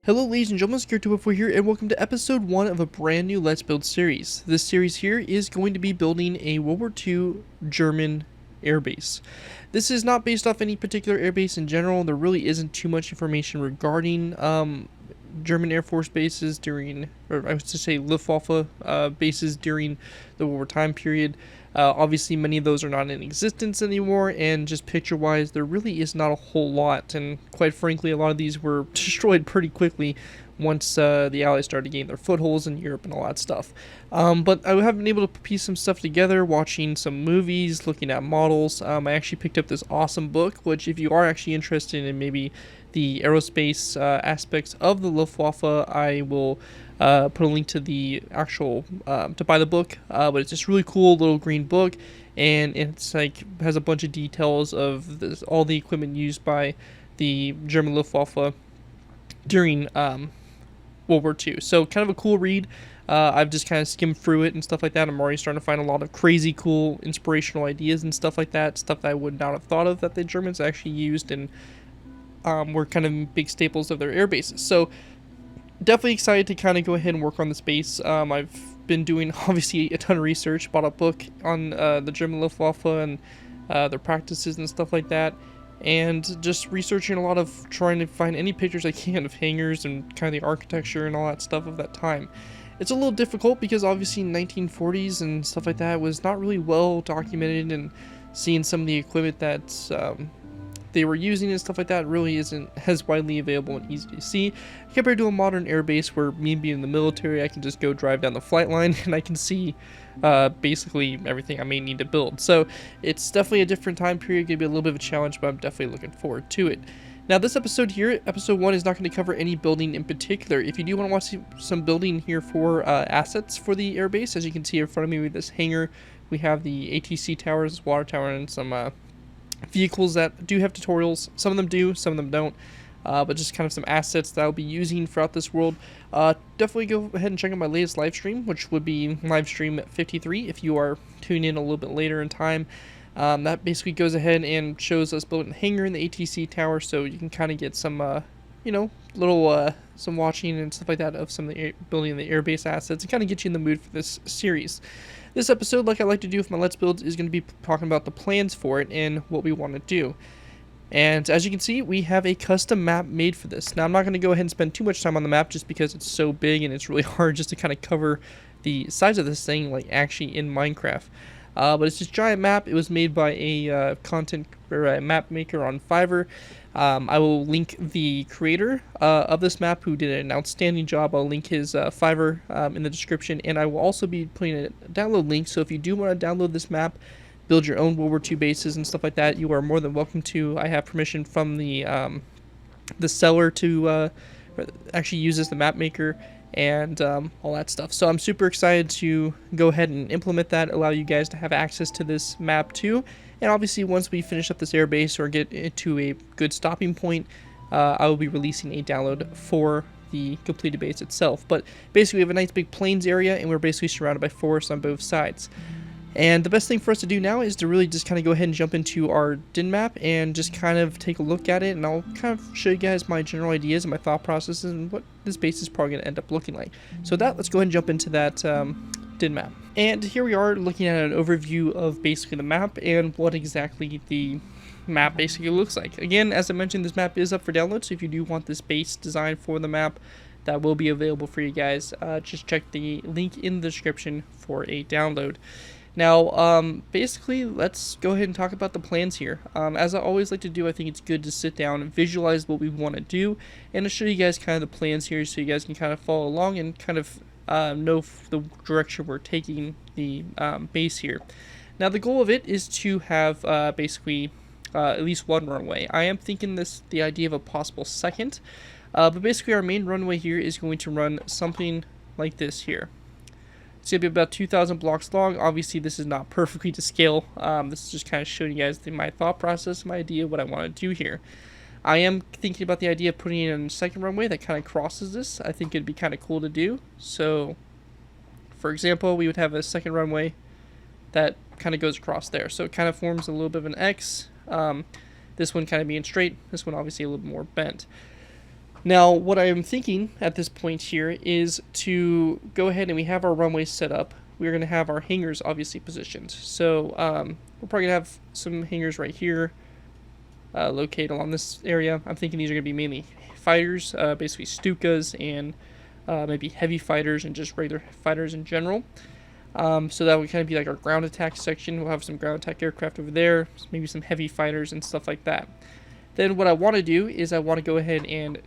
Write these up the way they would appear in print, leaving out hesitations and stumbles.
Hello ladies and gentlemen, ZPro here, and welcome to episode 1 of a brand new Let's Build series. This series here is going to be building a World War II German airbase. This is not based off any particular airbase in general. There really isn't too much information regarding German Air Force bases during, or I was to say Luftwaffe bases during the war time period. Obviously, many of those are not in existence anymore, and just picture-wise, there really is not a whole lot, and quite frankly, a lot of these were destroyed pretty quickly once the Allies started gaining their footholds in Europe and all that stuff. But I have been able to piece some stuff together, watching some movies, looking at models. I actually picked up this awesome book, which if you are actually interested in maybe the aerospace aspects of the Luftwaffe, I will put a link to the actual to buy the book, but it's just really cool little green book, and it's like has a bunch of details of all the equipment used by the German Luftwaffe during World War II. So kind of a cool read. I've just kind of skimmed through it and stuff like that. I'm already starting to find a lot of crazy cool inspirational ideas and stuff like that, stuff that I would not have thought of that the Germans actually used and were kind of big staples of their air bases. So definitely excited to kind of go ahead and work on this base. I've been doing obviously a ton of research, bought a book on the German Luftwaffe and their practices and stuff like that, and just researching a lot of trying to find any pictures I can of hangars and kind of the architecture and all that stuff of that time. It's a little difficult because obviously 1940s and stuff like that was not really well documented, and seeing some of the equipment that they were using and stuff like that really isn't as widely available and easy to see compared to a modern airbase where me being in the military, I can just go drive down the flight line and I can see basically everything I may need to build. So it's definitely a different time period, gonna be a little bit of a challenge, but I'm definitely looking forward to it. Now this episode here, episode 1, is not going to cover any building in particular. If you do want to watch some building here for assets for the airbase, as you can see in front of me with this hangar, we have the ATC towers, water tower, and some vehicles that do have tutorials. Some of them do, some of them don't, but just kind of some assets that I'll be using throughout this world. Definitely go ahead and check out my latest live stream, which would be live stream 53 if you are tuning in a little bit later in time. That basically goes ahead and shows us building a hangar in the ATC tower, so you can kind of get some little some watching and stuff like that of some of the building the airbase assets, and kind of get you in the mood for this series. This episode, like I like to do with my Let's Builds, is going to be talking about the plans for it and what we want to do. And as you can see, we have a custom map made for this. Now, I'm not going to go ahead and spend too much time on the map just because it's so big and it's really hard just to kind of cover the size of this thing like actually in Minecraft. But it's this giant map. It was made by a content or a map maker on Fiverr. I will link the creator of this map, who did an outstanding job. I'll link his Fiverr in the description, and I will also be putting a download link. So if you do want to download this map, build your own World War II bases and stuff like that, you are more than welcome to. I have permission from the seller to actually use as the map maker and all that stuff. So I'm super excited to go ahead and implement that, allow you guys to have access to this map too. And obviously once we finish up this airbase or get it to a good stopping point, I will be releasing a download for the completed base itself. But basically we have a nice big plains area, and we're basically surrounded by forests on both sides. And the best thing for us to do now is to really just kind of go ahead and jump into our DIN map and just kind of take a look at it, and I'll kind of show you guys my general ideas and my thought processes and what this base is probably going to end up looking like. So with that, let's go ahead and jump into that DIN map. And here we are looking at an overview of basically the map and what exactly the map basically looks like. Again, as I mentioned, this map is up for download, so if you do want this base design for the map, that will be available for you guys. Just check the link in the description for a download. Now, basically, let's go ahead and talk about the plans here. As I always like to do, I think it's good to sit down and visualize what we want to do, and to show you guys kind of the plans here so you guys can kind of follow along and kind of know the direction we're taking the base here. Now, the goal of it is to have basically at least one runway. I am thinking the idea of a possible second, but basically our main runway here is going to run something like this here. It's going to be about 2,000 blocks long. Obviously, this is not perfectly to scale. This is just kind of showing you guys my thought process, my idea, what I want to do here. I am thinking about the idea of putting in a second runway that kind of crosses this. I think it'd be kind of cool to do. So, for example, we would have a second runway that kind of goes across there. So it kind of forms a little bit of an X. This one kind of being straight. This one obviously a little more bent. Now, what I am thinking at this point here is to go ahead and we have our runways set up. We're going to have our hangars obviously positioned. So we're probably going to have some hangars right here located along this area. I'm thinking these are going to be mainly fighters, basically Stukas and maybe heavy fighters and just regular fighters in general. So that would kind of be like our ground attack section. We'll have some ground attack aircraft over there, maybe some heavy fighters and stuff like that. Then what I want to do is I want to go ahead and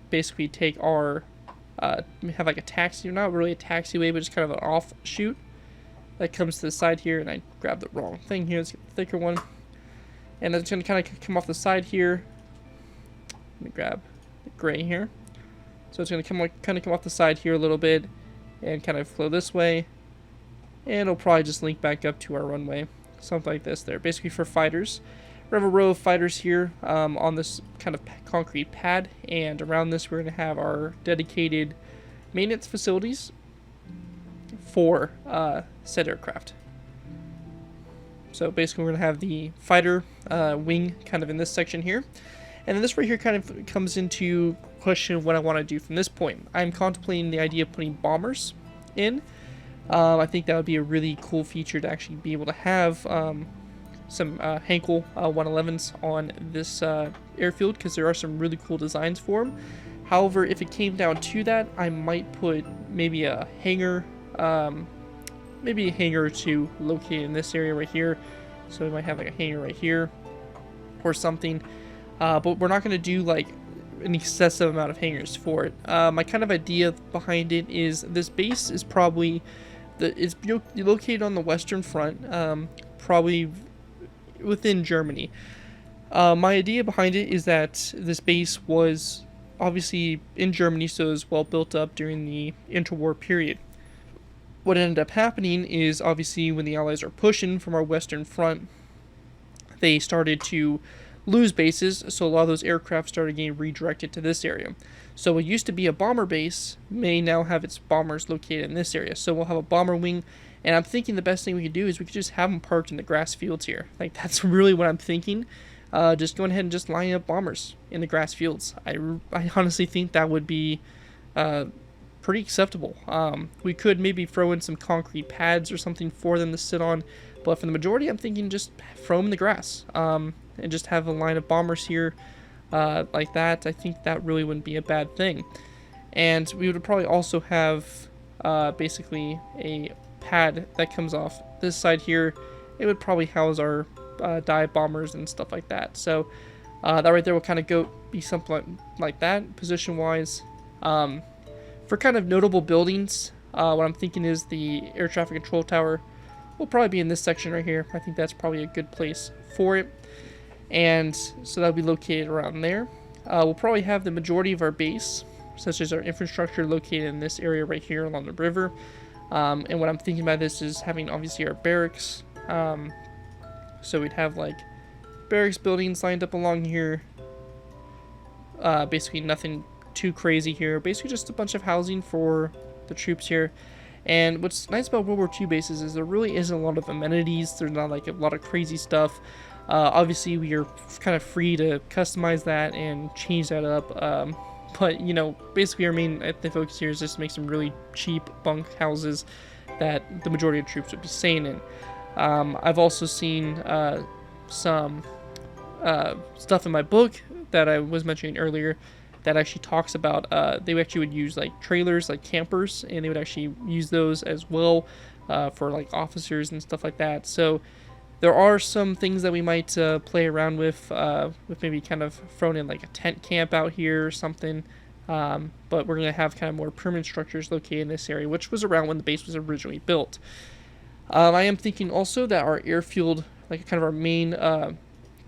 basically take our, have like a taxi, not really a taxiway, but just kind of an offshoot that comes to the side here, and I grabbed the wrong thing here. Let's get the thicker one. And it's going to kind of come off the side here. Let me grab the gray here. So it's going to kind of come off the side here a little bit and kind of flow this way. And it'll probably just link back up to our runway. Something like this there. Basically for fighters. We have a row of fighters here on this kind of concrete pad, and around this we're going to have our dedicated maintenance facilities for said aircraft. So basically we're going to have the fighter wing kind of in this section here. And then this right here kind of comes into question what I want to do from this point. I'm contemplating the idea of putting bombers in. I think that would be a really cool feature to actually be able to have some Heinkel 111s on this airfield, because there are some really cool designs for them. However, if it came down to that, I might put maybe a hangar, or two located in this area right here. So we might have like a hangar right here or something. But we're not going to do like an excessive amount of hangars for it. My kind of idea behind it is this base is probably it's located on the western front, probably within Germany. My idea behind it is that this base was obviously in Germany, so it was well built up during the interwar period. What ended up happening is obviously when the Allies are pushing from our western front, they started to lose bases, so a lot of those aircraft started getting redirected to this area. So what used to be a bomber base may now have its bombers located in this area. So we'll have a bomber wing, and I'm thinking the best thing we could do is we could just have them parked in the grass fields here. Like, that's really what I'm thinking. Just go ahead and just line up bombers in the grass fields. I honestly think that would be pretty acceptable. We could maybe throw in some concrete pads or something for them to sit on, but for the majority, I'm thinking just throw them in the grass and just have a line of bombers here like that. I think that really wouldn't be a bad thing. And we would probably also have basically a pad that comes off this side here. It would probably house our dive bombers and stuff like that. So that right there will kind of be something like that position wise. For kind of notable buildings, what I'm thinking is the air traffic control tower will probably be in this section right here. I think that's probably a good place for it. And so that'll be located around there. We'll probably have the majority of our base, such as our infrastructure, located in this area right here along the river. And what I'm thinking about this is having obviously our barracks. So we'd have like barracks buildings lined up along here. Basically nothing too crazy here. Basically just a bunch of housing for the troops here. And what's nice about World War II bases is there really isn't a lot of amenities. There's not like a lot of crazy stuff. Obviously we are kind of free to customize that and change that up. But, you know, basically our main focus here is just to make some really cheap bunk houses that the majority of troops would be staying in. I've also seen some stuff in my book that I was mentioning earlier that actually talks about they actually would use like trailers, like campers, and they would actually use those as well for like officers and stuff like that. So there are some things that we might play around with maybe kind of thrown in like a tent camp out here or something. But we're going to have kind of more permanent structures located in this area, which was around when the base was originally built. I am thinking also that our airfield, like kind of our main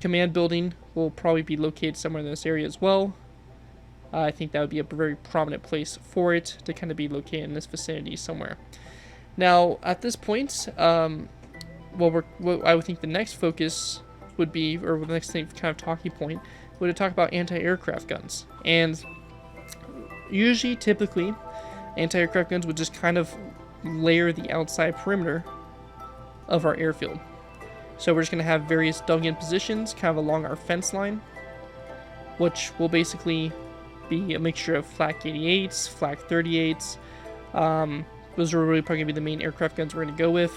command building, will probably be located somewhere in this area as well. I think that would be a very prominent place for it to kind of be located in this vicinity somewhere. Now, at this point, what I would think the next focus would be, or the next thing kind of talking point, would to talk about anti-aircraft guns. And usually, typically, anti-aircraft guns would just kind of layer the outside perimeter of our airfield. So we're just going to have various dug-in positions kind of along our fence line, which will basically be a mixture of Flak 88s, Flak 38s. Those are really probably going to be the main aircraft guns we're going to go with.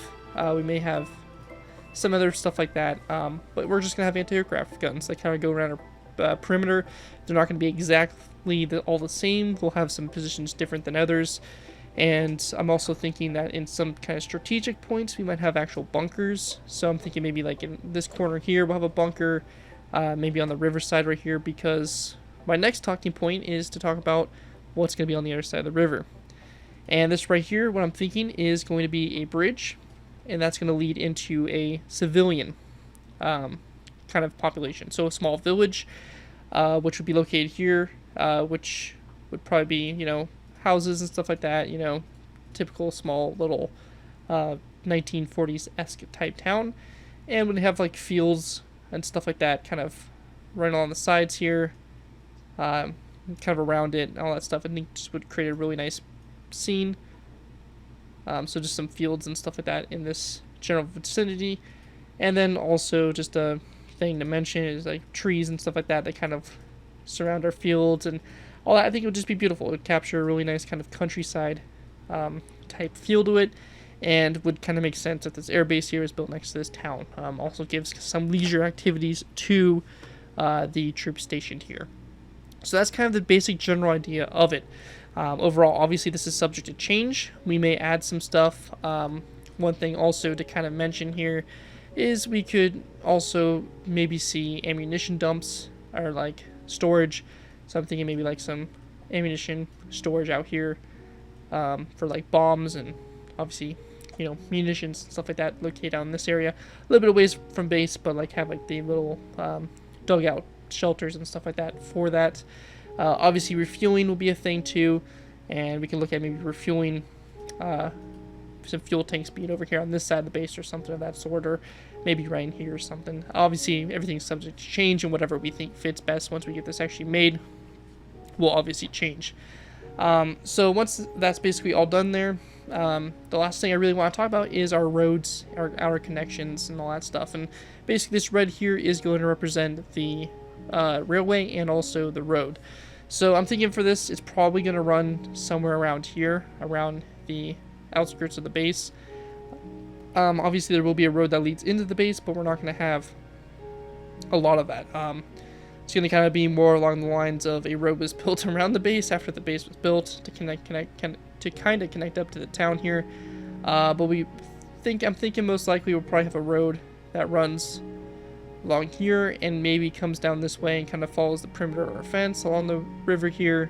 We may have some other stuff like that, but we're just going to have anti-aircraft guns that kind of go around our perimeter. They're not going to be exactly all the same. We'll have some positions different than others. And I'm also thinking that in some kind of strategic points, we might have actual bunkers. So I'm thinking maybe like in this corner here, we'll have a bunker, maybe on the riverside right here, because my next talking point is to talk about what's going to be on the other side of the river. And this right here, what I'm thinking is going to be a bridge, and that's going to lead into a civilian kind of population. So a small village, which would be located here, which would probably be, you know, houses and stuff like that, you know, typical small little 1940s-esque type town. And would have like fields and stuff like that kind of right along the sides here, kind of around it and all that stuff. I think just would create a really nice scene. So just some fields and stuff like that in this general vicinity. And then also just a thing to mention is like trees and stuff like that that kind of surround our fields and all that. I think it would just be beautiful. It would capture a really nice kind of countryside type feel to it, and would kind of make sense that this airbase here is built next to this town. Also gives some leisure activities to the troops stationed here. So that's kind of the basic general idea of it. Overall, obviously this is subject to change. We may add some stuff. One thing also to kind of mention here is we could also maybe see ammunition dumps or like storage. So I'm thinking maybe like some ammunition storage out here for like bombs and obviously, you know, munitions and stuff like that located out in this area. A little bit away from base, but like have like the little dugout shelters and stuff like that for that. Obviously refueling will be a thing too, and we can look at maybe refueling some fuel tanks being over here on this side of the base or something of that sort, or maybe right in here or something. Obviously everything's subject to change, and whatever we think fits best once we get this actually made will obviously change. So once that's basically all done there, the last thing I really want to talk about is our roads, our connections and all that stuff. And basically this red here is going to represent the railway and also the road. So I'm thinking for this, it's probably going to run somewhere around here, around the outskirts of the base. Obviously there will be a road that leads into the base, but we're not going to have a lot of that. It's going to kind of be more along the lines of a road was built around the base after the base was built to kind of connect up to the town here. But I'm thinking most likely we'll probably have a road that runs along here and maybe comes down this way and kind of follows the perimeter of our fence along the river here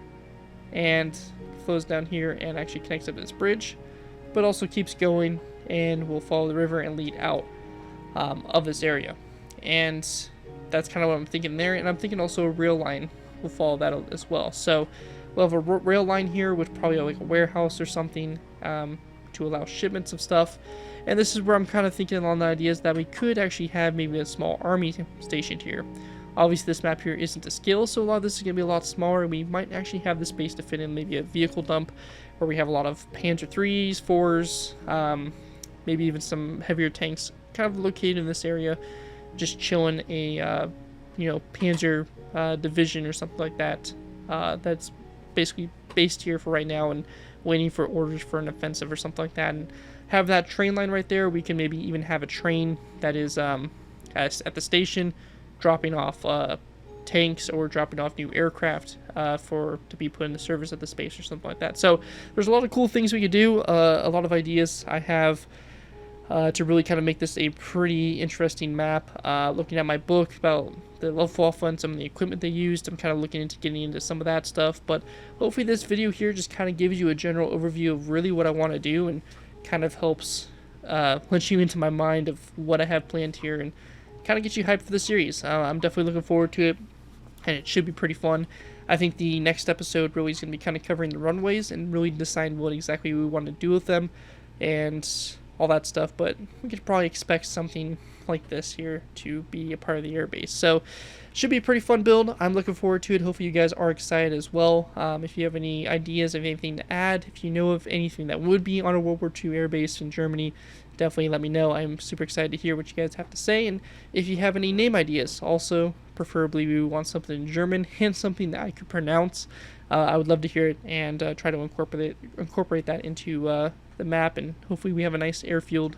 and flows down here and actually connects up to this bridge, but also keeps going and will follow the river and lead out of this area. And that's kind of what I'm thinking there. And I'm thinking also a rail line will follow that as well. So we'll have a rail line here with probably like a warehouse or something to allow shipments of stuff. And this is where I'm kind of thinking along the ideas that we could actually have maybe a small army stationed here. Obviously this map here isn't to scale, so a lot of this is going to be a lot smaller, and we might actually have the space to fit in maybe a vehicle dump where we have a lot of Panzer 3s, 4s, maybe even some heavier tanks kind of located in this area, just chilling a Panzer division or something like that that's basically based here for right now and waiting for orders for an offensive or something like that, and have that train line right there. We can maybe even have a train that is at the station dropping off tanks or dropping off new aircraft to be put into service at the space or something like that. So there's a lot of cool things we could do, a lot of ideas I have to really kind of make this a pretty interesting map. Looking at my book about the Luftwaffe and some of the equipment they used, I'm kind of looking into getting into some of that stuff, but hopefully this video here just kind of gives you a general overview of really what I want to do and kind of helps punch you into my mind of what I have planned here and kind of get you hyped for the series. I'm definitely looking forward to it, and it should be pretty fun. I think the next episode really is going to be kind of covering the runways and really decide what exactly we want to do with them and all that stuff, but we could probably expect something like this here to be a part of the airbase. So should be a pretty fun build. I'm looking forward to it. Hopefully you guys are excited as well. If you have any ideas of anything to add, if you know of anything that would be on a World War II airbase in Germany, definitely let me know. I'm super excited to hear what you guys have to say, and if you have any name ideas. Also, preferably we want something in German and something that I could pronounce. I would love to hear it and try to incorporate that into the map, and hopefully we have a nice airfield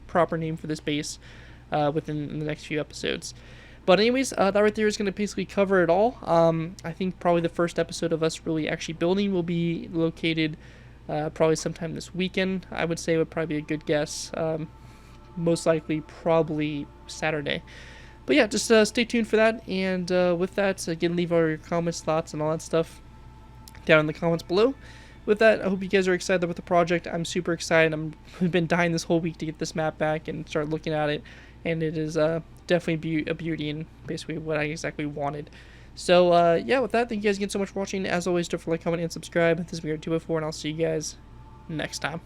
proper name for this base within the next few episodes. But anyways, that right there is going to basically cover it all. I think probably the first episode of us really actually building will be located probably sometime this weekend. I would say would probably be a good guess. Most likely probably Saturday. But yeah, just stay tuned for that. And with that, again, leave all your comments, thoughts, and all that stuff down in the comments below. With that, I hope you guys are excited with the project. I'm super excited. I've been dying this whole week to get this map back and start looking at it. And it is definitely a beauty and basically what I exactly wanted. So, yeah, with that, thank you guys again so much for watching. As always, don't forget to like, comment, and subscribe. This has been WW2 German, and I'll see you guys next time.